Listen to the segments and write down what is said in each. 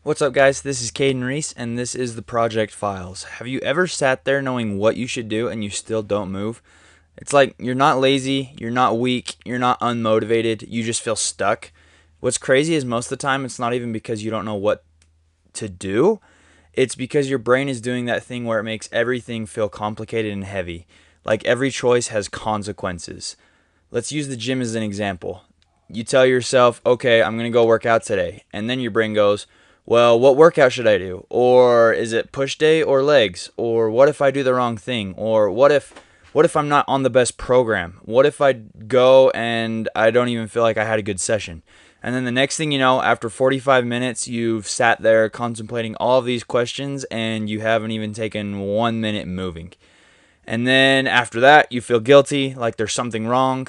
What's up, guys? This is Caden Reese, and this is the Project Files. Have you ever sat there knowing what you should do and you still don't move? It's like you're not lazy, you're not weak, you're not unmotivated, you just feel stuck. What's crazy is most of the time it's not even because you don't know what to do, it's because your brain is doing that thing where it makes everything feel complicated and heavy. Like every choice has consequences. Let's use the gym as an example. You tell yourself, okay, I'm going to go work out today. And then your brain goes, well, what workout should I do? Or is it push day or legs? Or what if I do the wrong thing? Or what if I'm not on the best program? What if I go and I don't even feel like I had a good session? And then the next thing you know, after 45 minutes, you've sat there contemplating all of these questions and you haven't even taken 1 minute moving. And then after that, you feel guilty, like there's something wrong.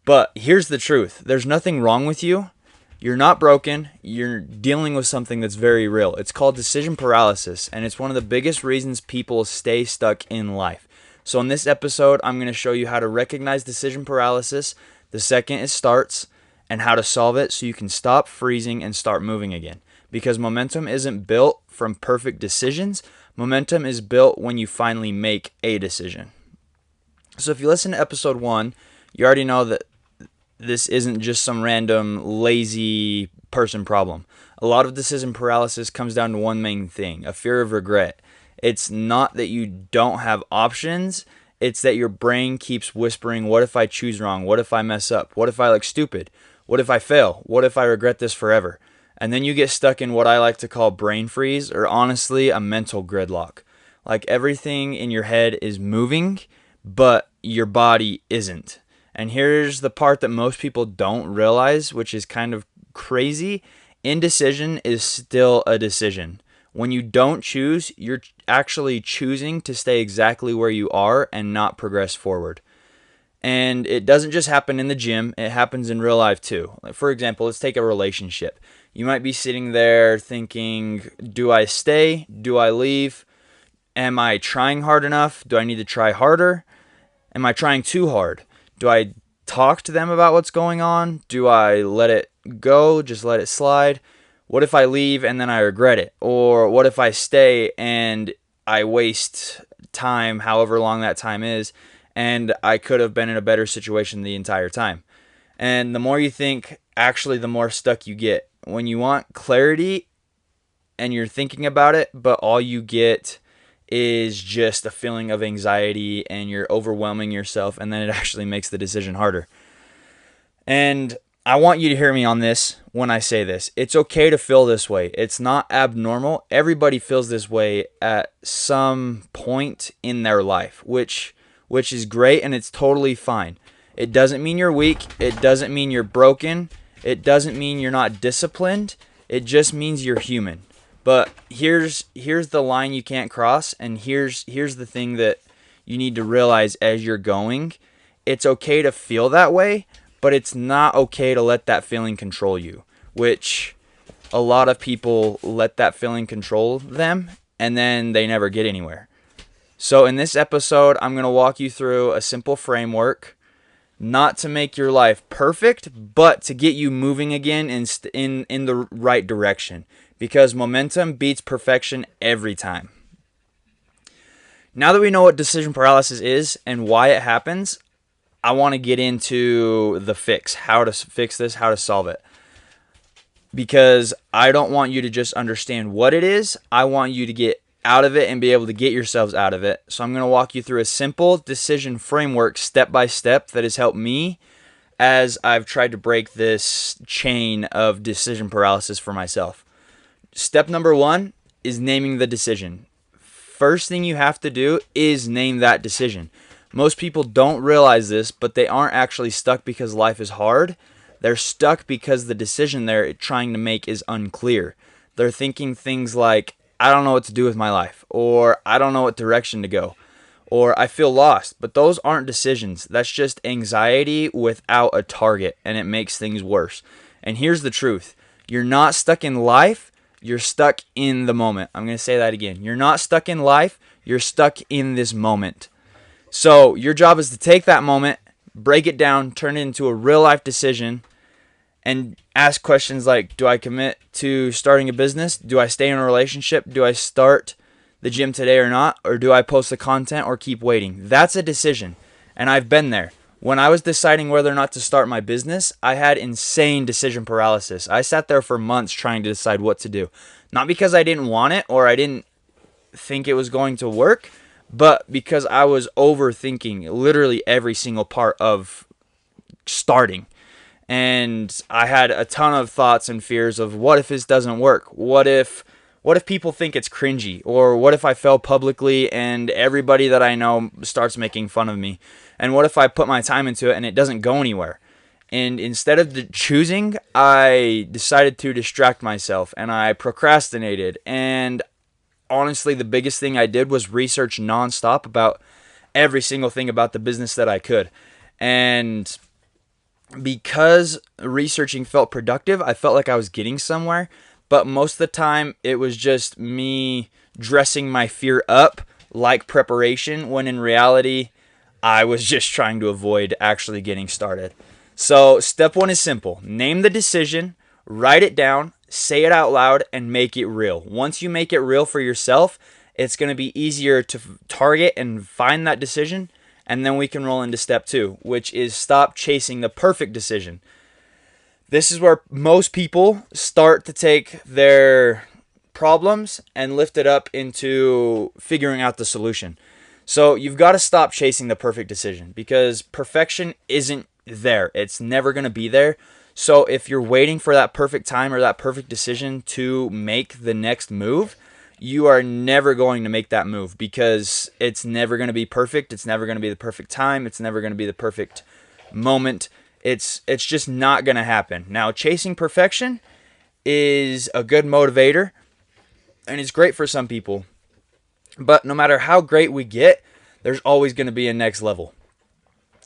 But here's the truth. There's nothing wrong with you. You're not broken. You're dealing with something that's very real. It's called decision paralysis, and it's one of the biggest reasons people stay stuck in life. So in this episode, I'm going to show you how to recognize decision paralysis the second it starts and how to solve it so you can stop freezing and start moving again. Because momentum isn't built from perfect decisions. Momentum is built when you finally make a decision. So if you listen to episode 1, you already know that this isn't just some random lazy person problem. A lot of decision paralysis comes down to one main thing, a fear of regret. It's not that you don't have options, it's that your brain keeps whispering, what if I choose wrong? What if I mess up? What if I look stupid? What if I fail? What if I regret this forever? And then you get stuck in what I like to call brain freeze, or honestly, a mental gridlock. Like everything in your head is moving, but your body isn't. And here's the part that most people don't realize, which is kind of crazy. Indecision is still a decision. When you don't choose, you're actually choosing to stay exactly where you are and not progress forward. And it doesn't just happen in the gym, it happens in real life too. Like for example, let's take a relationship. You might be sitting there thinking, do I stay? Do I leave? Am I trying hard enough? Do I need to try harder? Am I trying too hard? Do I talk to them about what's going on? Do I let it go, just let it slide? What if I leave and then I regret it? Or what if I stay and I waste time, however long that time is, and I could have been in a better situation the entire time? And the more you think, actually, the more stuck you get. When you want clarity and you're thinking about it, but all you get is just a feeling of anxiety and you're overwhelming yourself, and then it actually makes the decision harder. And I want you to hear me on this when I say this. It's okay to feel this way. It's not abnormal. Everybody feels this way at some point in their life, which is great, and it's totally fine. It doesn't mean you're weak. It doesn't mean you're broken. It doesn't mean you're not disciplined. It just means you're human. But here's the line you can't cross, and here's the thing that you need to realize as you're going. It's okay to feel that way, but it's not okay to let that feeling control you, which a lot of people let that feeling control them, and then they never get anywhere. So in this episode, I'm going to walk you through a simple framework, not to make your life perfect, but to get you moving again in the right direction. Because momentum beats perfection every time. Now that we know what decision paralysis is and why it happens, I want to get into the fix, how to fix this, how to solve it. Because I don't want you to just understand what it is. I want you to get out of it and be able to get yourselves out of it. So I'm going to walk you through a simple decision framework step by step that has helped me as I've tried to break this chain of decision paralysis for myself. Step number 1 is naming the decision. First thing you have to do is name that decision. Most people don't realize this, but they aren't actually stuck because life is hard. They're stuck because the decision they're trying to make is unclear. They're thinking things like, I don't know what to do with my life, or I don't know what direction to go, or I feel lost. But those aren't decisions. That's just anxiety without a target, and it makes things worse. And here's the truth. You're not stuck in life. You're stuck in the moment. I'm going to say that again. You're not stuck in life. You're stuck in this moment. So your job is to take that moment, break it down, turn it into a real life decision, and ask questions like, do I commit to starting a business? Do I stay in a relationship? Do I start the gym today or not? Or do I post the content or keep waiting? That's a decision. And I've been there. When I was deciding whether or not to start my business, I had insane decision paralysis. I sat there for months trying to decide what to do. Not because I didn't want it or I didn't think it was going to work, but because I was overthinking literally every single part of starting. And I had a ton of thoughts and fears of, what if this doesn't work? What if people think it's cringy? Or what if I fail publicly and everybody that I know starts making fun of me? And what if I put my time into it and it doesn't go anywhere? And instead of choosing, I decided to distract myself and I procrastinated. And honestly, the biggest thing I did was research nonstop about every single thing about the business that I could. And because researching felt productive, I felt like I was getting somewhere. But most of the time, it was just me dressing my fear up like preparation, when in reality, I was just trying to avoid actually getting started. So, step one is simple: name the decision, write it down, say it out loud, and make it real. Once you make it real for yourself, it's going to be easier to target and find that decision. And then we can roll into step two, which is stop chasing the perfect decision. This is where most people start to take their problems and lift it up into figuring out the solution. So you've got to stop chasing the perfect decision, because perfection isn't there. It's never going to be there. So if you're waiting for that perfect time or that perfect decision to make the next move, you are never going to make that move, because it's never going to be perfect. It's never going to be the perfect time. It's never going to be the perfect moment. It's just not going to happen. Now, chasing perfection is a good motivator, and it's great for some people. But no matter how great we get, there's always going to be a next level.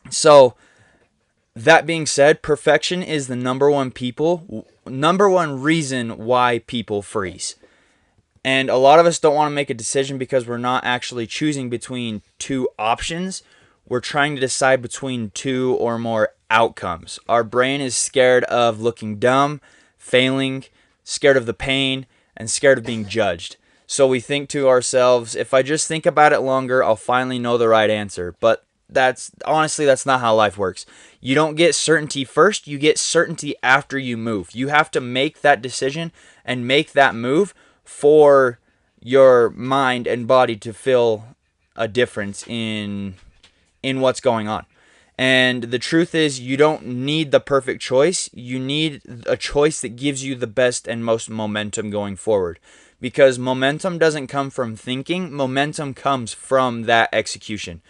So, that being said, perfection is the number one reason why people freeze. And a lot of us don't want to make a decision because we're not actually choosing between two options. We're trying to decide between two or more outcomes. Our brain is scared of looking dumb, failing, scared of the pain, and scared of being judged. So we think to ourselves, if I just think about it longer, I'll finally know the right answer. But that's not how life works. You don't get certainty first, you get certainty after you move. You have to make that decision and make that move for your mind and body to feel a difference in what's going on. And the truth is, you don't need the perfect choice. You need a choice that gives you the best and most momentum going forward. Because momentum doesn't come from thinking, momentum comes from that execution.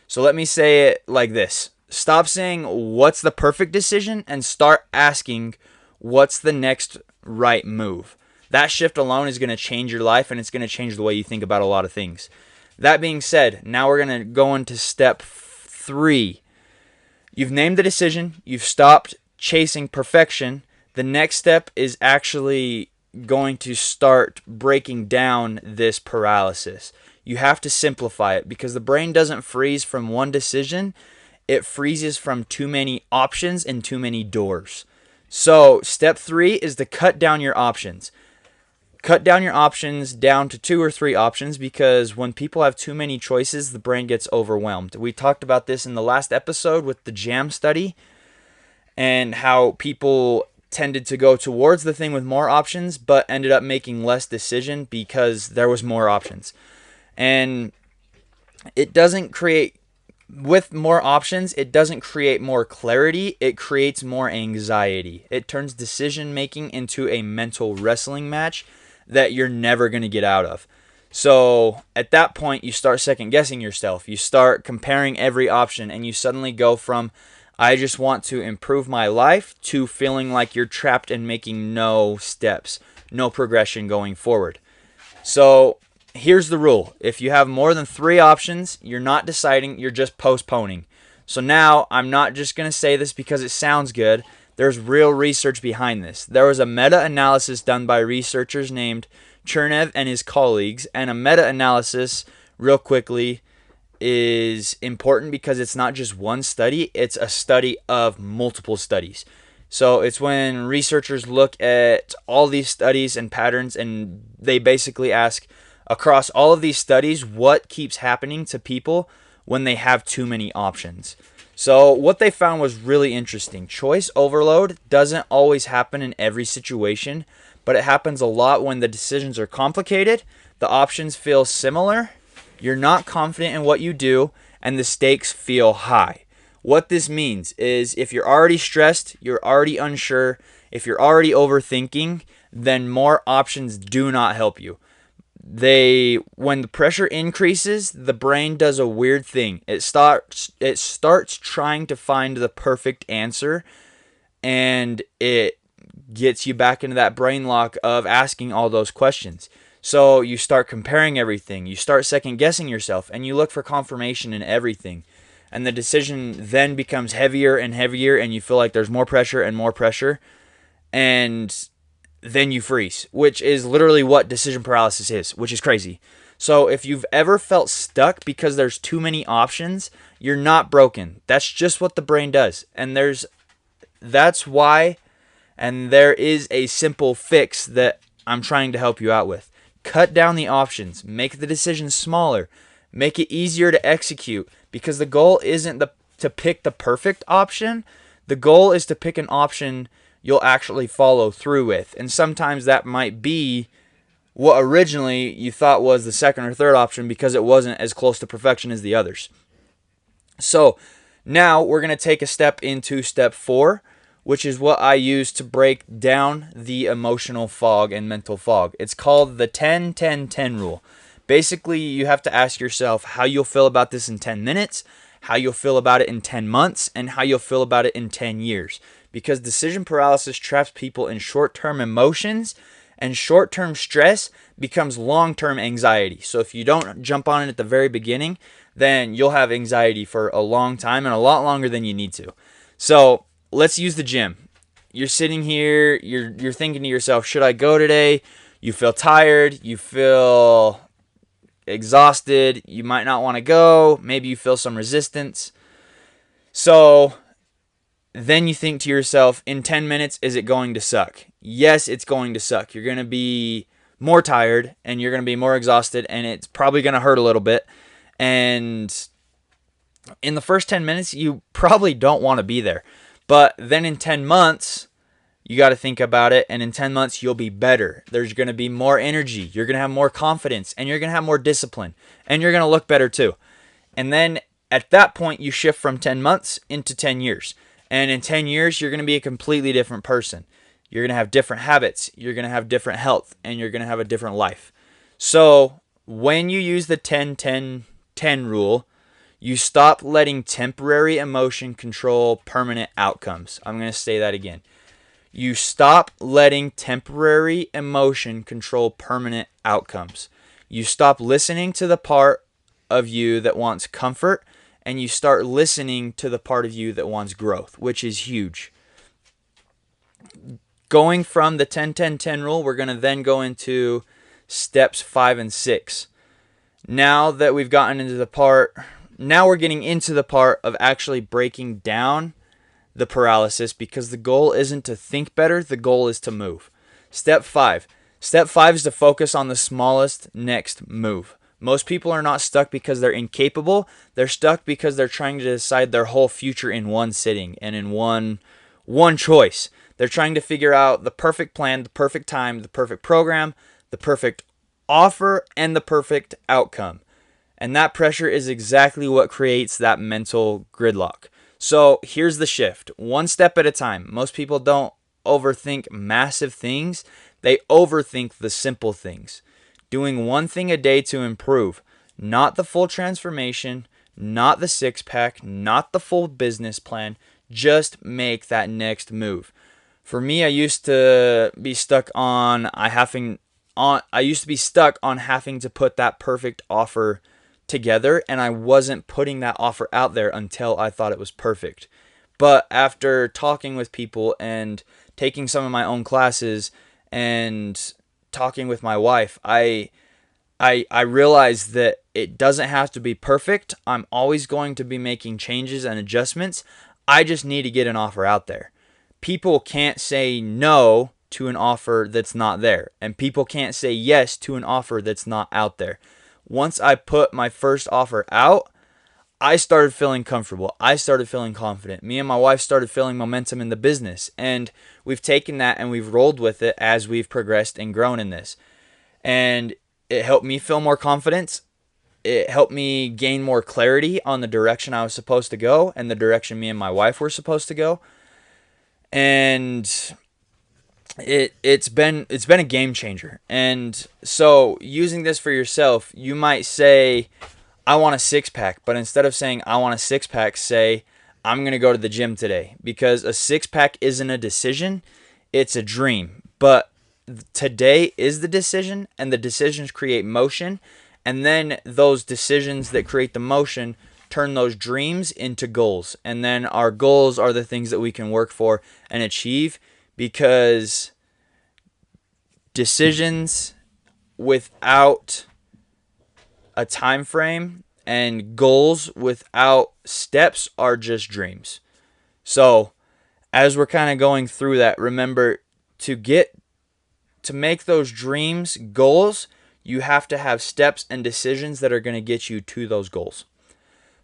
So let me say it like this: stop saying what's the perfect decision and start asking what's the next right move. That shift alone is going to change your life, and it's going to change the way you think about a lot of things. That being said, now we're going to go into step 3. You've named the decision. You've stopped chasing perfection. The next step is actually going to start breaking down this paralysis. You have to simplify it, because the brain doesn't freeze from one decision. It freezes from too many options and too many doors. So step 3 is to cut down your options. Cut down your options down to 2 or 3 options, because when people have too many choices, the brain gets overwhelmed. We talked about this in the last episode with the JAM study, and how people tended to go towards the thing with more options but ended up making less decision because there was more options. And it doesn't create, with more options, it doesn't create more clarity, it creates more anxiety. It turns decision making into a mental wrestling match that you're never going to get out of. So at that point, you start second guessing yourself. You start comparing every option, and you suddenly go from, I just want to improve my life, to feeling like you're trapped and making no steps, no progression going forward. So here's the rule: if you have more than 3 options, you're not deciding, you're just postponing. So now, I'm not just going to say this because it sounds good. There's real research behind this. There was a meta-analysis done by researchers named Chernev and his colleagues, and a meta-analysis, real quickly, is important because it's not just one study, it's a study of multiple studies. So it's when researchers look at all these studies and patterns, and they basically ask across all of these studies what keeps happening to people when they have too many options. So what they found was really interesting. Choice overload doesn't always happen in every situation, but it happens a lot when the decisions are complicated, the options feel similar, you're not confident in what you do, and the stakes feel high. What this means is if you're already stressed, you're already unsure, if you're already overthinking, then more options do not help you. When the pressure increases, the brain does a weird thing. It starts trying to find the perfect answer, and it gets you back into that brain lock of asking all those questions. So you start comparing everything, you start second guessing yourself, and you look for confirmation in everything. And the decision then becomes heavier and heavier, and you feel like there's more pressure and more pressure, and then you freeze, which is literally what decision paralysis is, which is crazy. So if you've ever felt stuck because there's too many options, you're not broken. That's just what the brain does. And that's why, and there is a simple fix that I'm trying to help you out with. Cut down the options, make the decision smaller, make it easier to execute, because the goal isn't to pick the perfect option. The goal is to pick an option you'll actually follow through with. And sometimes that might be what originally you thought was the second or third option because it wasn't as close to perfection as the others. So now we're going to take a step into step 4, which is what I use to break down the emotional fog and mental fog. It's called the 10-10-10 rule. Basically, you have to ask yourself how you'll feel about this in 10 minutes, how you'll feel about it in 10 months, and how you'll feel about it in 10 years. Because decision paralysis traps people in short-term emotions, and short-term stress becomes long-term anxiety. So if you don't jump on it at the very beginning, then you'll have anxiety for a long time and a lot longer than you need to. So let's use the gym. You're sitting here, you're thinking to yourself, should I go today? You feel tired, you feel exhausted, you might not want to go, maybe you feel some resistance. So then you think to yourself, in 10 minutes, is it going to suck? Yes, it's going to suck. You're going to be more tired, and you're going to be more exhausted, and it's probably going to hurt a little bit. And in the first 10 minutes, you probably don't want to be there. But then in 10 months, you got to think about it, and in 10 months, you'll be better. There's going to be more energy. You're going to have more confidence, and you're going to have more discipline, and you're going to look better too. And then at that point, you shift from 10 months into 10 years. And in 10 years, you're going to be a completely different person. You're going to have different habits. You're going to have different health, and you're going to have a different life. So when you use the 10-10-10 rule, you stop letting temporary emotion control permanent outcomes. I'm going to say that again. You stop letting temporary emotion control permanent outcomes. You stop listening to the part of you that wants comfort, and you start listening to the part of you that wants growth, which is huge. Going from the 10-10-10 rule, we're going to then go into steps 5 and 6. Now that we've gotten into the part, now we're getting into the part of actually breaking down the paralysis, because the goal isn't to think better, the goal is to move. Step 5. Step 5 is to focus on the smallest next move. Most people are not stuck because they're incapable. They're stuck because they're trying to decide their whole future in one sitting and in one choice. They're trying to figure out the perfect plan, the perfect time, the perfect program, the perfect offer, and the perfect outcome. And that pressure is exactly what creates that mental gridlock. So here's the shift. One step at a time. Most people don't overthink massive things. They overthink the simple things. Doing one thing a day to improve. Not the full transformation, not the six-pack, not the full business plan. Just make that next move. For me, I used to be stuck on having to put that perfect offer together, and I wasn't putting that offer out there until I thought it was perfect. But after talking with people and taking some of my own classes and talking with my wife, I realized that it doesn't have to be perfect. I'm always going to be making changes and adjustments. I just need to get an offer out there. people can't say no to an offer that's not there, and people can't say yes to an offer that's not out there. Once I put my first offer out, I started feeling comfortable. I started feeling confident. Me and my wife started feeling momentum in the business, and we've taken that and we've rolled with it as we've progressed and grown in this. And it helped me feel more confidence. It helped me gain more clarity on the direction I was supposed to go and the direction me and my wife were supposed to go. And it's been a game changer. And so using this for yourself, you might say, I want a six pack, but instead of saying I want a six pack, say I'm going to go to the gym today, because a six pack isn't a decision, it's a dream. But today is the decision, and the decisions create motion, and then those decisions that create the motion turn those dreams into goals. And then our goals are the things that we can work for and achieve, because decisions without a time frame and goals without steps are just dreams. So as we're kind of going through that, remember to make those dreams goals, you have to have steps and decisions that are going to get you to those goals.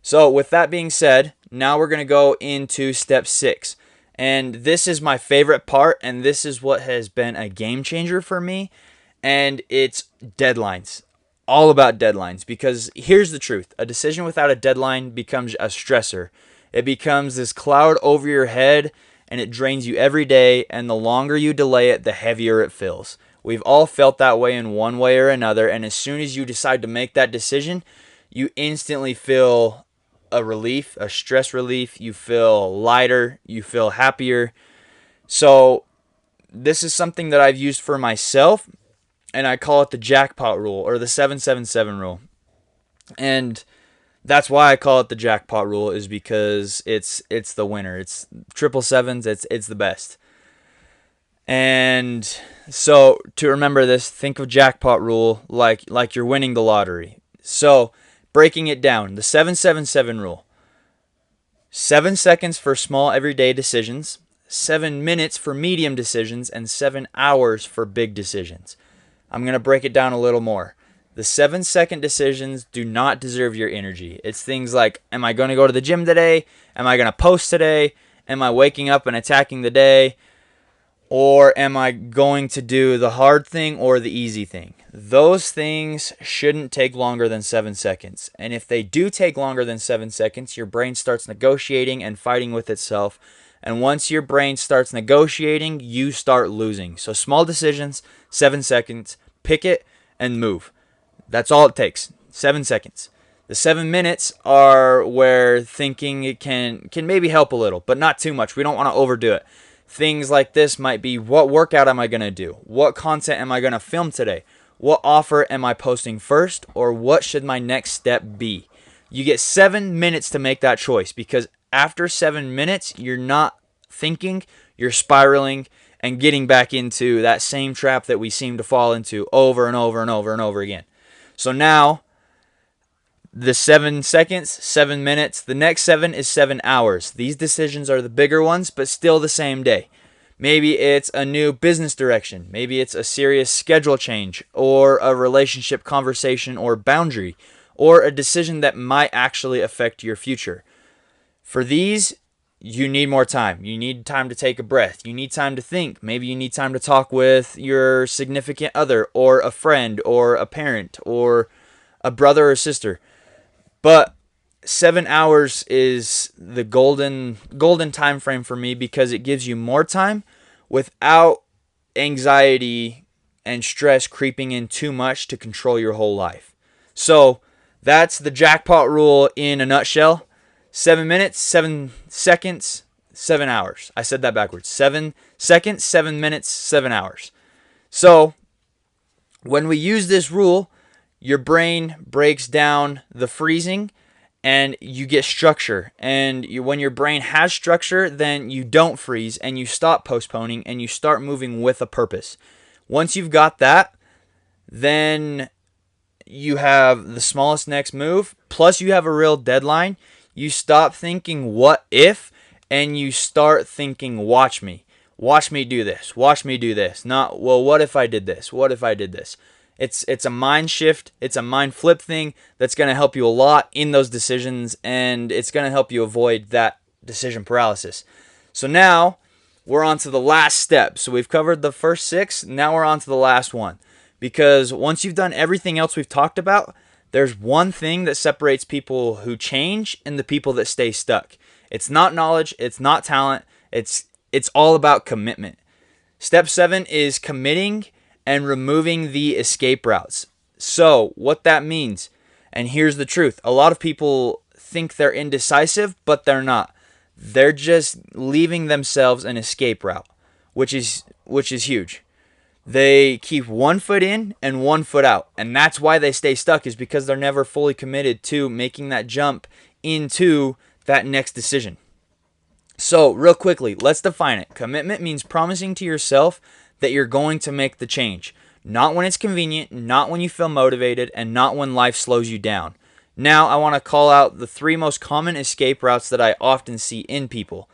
So with that being said, now we're going to go into step 6. And this is my favorite part, and this is what has been a game changer for me, and it's deadlines. All about deadlines, because here's the truth. A decision without a deadline becomes a stressor. It becomes this cloud over your head, and it drains you every day, and the longer you delay it, the heavier it feels. We've all felt that way in one way or another, and as soon as you decide to make that decision, you instantly feel a relief, a stress relief. You feel lighter, you feel happier. So this is something that I've used for myself, and I call it the jackpot rule, or the 777 rule. And that's why I call it the jackpot rule, is because it's the winner. It's triple sevens, it's the best. And so to remember this, think of jackpot rule like you're winning the lottery. So breaking it down, the 777 rule. 7 seconds for small everyday decisions, 7 minutes for medium decisions, and 7 hours for big decisions. I'm going to break it down a little more. The 7-second decisions do not deserve your energy. It's things like, am I going to go to the gym today? Am I going to post today? Am I waking up and attacking the day? Or am I going to do the hard thing or the easy thing? Those things shouldn't take longer than 7 seconds. And if they do take longer than 7 seconds, your brain starts negotiating and fighting with itself. And once your brain starts negotiating, you start losing. So small decisions, 7 seconds, pick it and move. That's all it takes, 7 seconds. The 7 minutes are where thinking it can maybe help a little, but not too much. We don't want to overdo it. Things like this might be, what workout am I going to do? What content am I going to film today? What offer am I posting first? Or what should my next step be? You get 7 minutes to make that choice, because after 7 minutes, you're not thinking, you're spiraling and getting back into that same trap that we seem to fall into over and over and over and over again. So now, the 7 seconds, 7 minutes, the next 7 is 7 hours. These decisions are the bigger ones, but still the same day. Maybe it's a new business direction. Maybe it's a serious schedule change, or a relationship conversation or boundary, or a decision that might actually affect your future. For these, you need more time. You need time to take a breath. You need time to think. Maybe you need time to talk with your significant other, or a friend, or a parent, or a brother or sister. But 7 hours is the golden time frame for me, because it gives you more time without anxiety and stress creeping in too much to control your whole life. So that's the jackpot rule in a nutshell. 7 minutes, 7 seconds, 7 hours. I said that backwards. 7 seconds, 7 minutes, 7 hours. So when we use this rule, your brain breaks down the freezing and you get structure. And when your brain has structure, then you don't freeze and you stop postponing and you start moving with a purpose. Once you've got that, then you have the smallest next move, plus you have a real deadline. You stop thinking what if, and you start thinking watch me. watch me do this, watch me do this. Not, well, what if I did this? What if I did this? It's a mind shift, it's a mind flip thing that's going to help you a lot in those decisions, and it's going to help you avoid that decision paralysis. So now we're on to the last step. So we've covered the first 6, now we're on to the last one. Because once you've done everything else we've talked about, there's one thing that separates people who change and the people that stay stuck. It's not knowledge, it's not talent, it's all about commitment. Step 7 is committing and removing the escape routes. So what that means, and here's the truth, a lot of people think they're indecisive, but they're not. They're just leaving themselves an escape route, which is huge. They keep one foot in and one foot out, and that's why they stay stuck, is because they're never fully committed to making that jump into that next decision. So real quickly, let's define it. Commitment means promising to yourself that you're going to make the change. Not when it's convenient, not when you feel motivated, and not when life slows you down. Now I want to call out the 3 most common escape routes that I often see in people.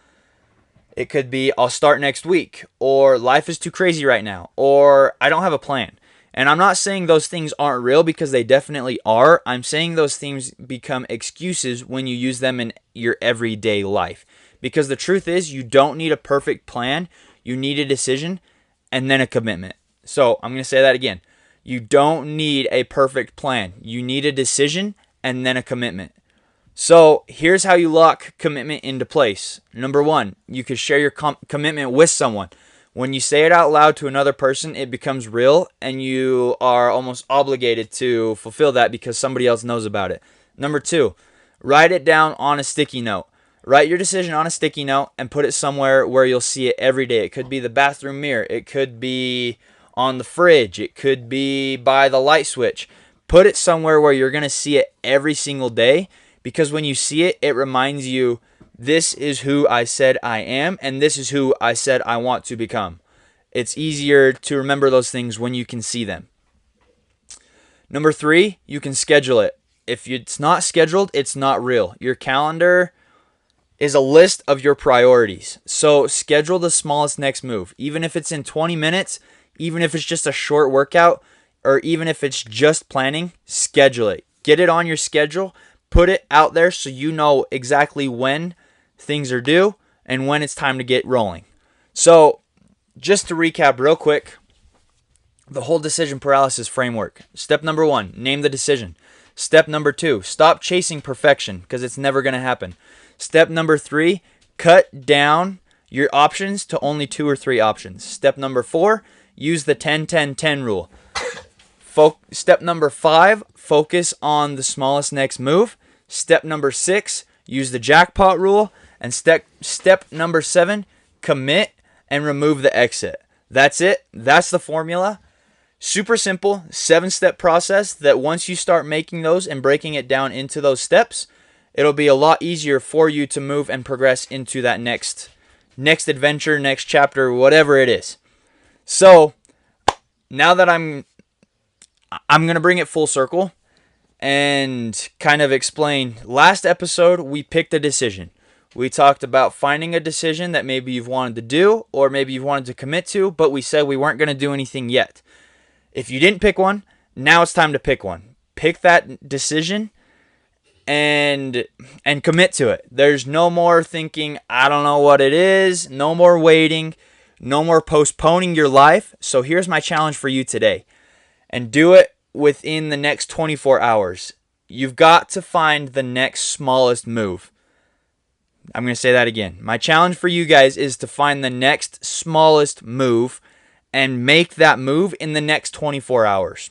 It could be, I'll start next week, or life is too crazy right now, or I don't have a plan. And I'm not saying those things aren't real, because they definitely are. I'm saying those things become excuses when you use them in your everyday life. Because the truth is, you don't need a perfect plan. You need a decision and then a commitment. So I'm going to say that again. You don't need a perfect plan. You need a decision and then a commitment. So here's how you lock commitment into place. Number 1, you could share your commitment with someone. When you say it out loud to another person, it becomes real, and you are almost obligated to fulfill that because somebody else knows about it. Number 2, write it down on a sticky note. Write your decision on a sticky note and put it somewhere where you'll see it every day. It could be the bathroom mirror. It could be on the fridge. It could be by the light switch. Put it somewhere where you're going to see it every single day, because when you see it, it reminds you, this is who I said I am, and this is who I said I want to become. It's easier to remember those things when you can see them. Number 3, you can schedule it. If it's not scheduled, it's not real. Your calendar is a list of your priorities. So schedule the smallest next move. Even if it's in 20 minutes, even if it's just a short workout, or even if it's just planning, schedule it. Get it on your schedule. Put it out there so you know exactly when things are due and when it's time to get rolling. So just to recap real quick, the whole decision paralysis framework. Step number 1, name the decision. Step number 2, stop chasing perfection, because it's never going to happen. Step number 3, cut down your options to only 2 or 3 options. Step number 4, use the 10-10-10 rule. Step number 5, focus on the smallest next move. Step number 6, use the jackpot rule. And step number 7, commit and remove the exit. That's it. That's the formula. Super simple 7-step process that once you start making those and breaking it down into those steps, it'll be a lot easier for you to move and progress into that next adventure, next chapter, whatever it is. So now that I'm going to bring it full circle and kind of explain. Last episode, we picked a decision. We talked about finding a decision that maybe you've wanted to do or maybe you've wanted to commit to, but we said we weren't going to do anything yet. If you didn't pick one, now it's time to pick one. Pick that decision and commit to it. There's no more thinking, I don't know what it is. No more waiting. No more postponing your life. So here's my challenge for you today. And do it within the next 24 hours. You've got to find the next smallest move. I'm going to say that again. My challenge for you guys is to find the next smallest move and make that move in the next 24 hours.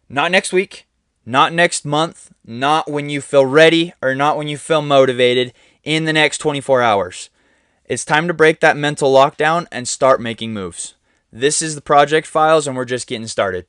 Not next week, not next month, not when you feel ready or not when you feel motivated, in the next 24 hours. It's time to break that mental lockdown and start making moves. This is the Project Files, and we're just getting started.